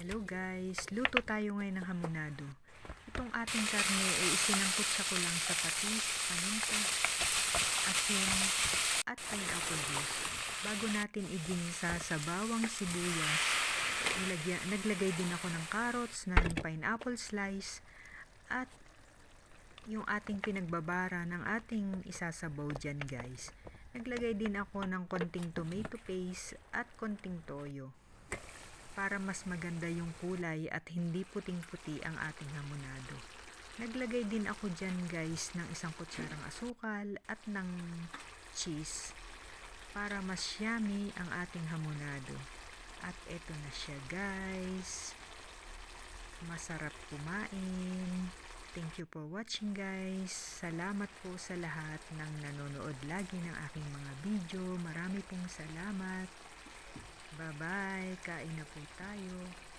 Hello guys, luto tayo ngayon ng hamonado. Itong ating karne ay isinangkot sa kulang sa patis, paminta, asin, at pineapple juice. Bago natin iginisa sa bawang sibuyas, naglagay din ako ng carrots, ng pineapple slice, at yung ating pinagbabara ng ating isasabaw dyan guys. Naglagay din ako ng konting tomato paste at konting toyo para mas maganda yung kulay at hindi puting-puti ang ating hamonado. Naglagay din ako dyan guys ng isang kutsarang asukal at ng cheese para mas yummy ang ating hamonado. At eto na siya guys. Masarap kumain. Thank you for watching guys. Salamat po sa lahat ng nanonood lagi ng aking mga video. Marami pong salamat. Bye-bye. Kain na po tayo.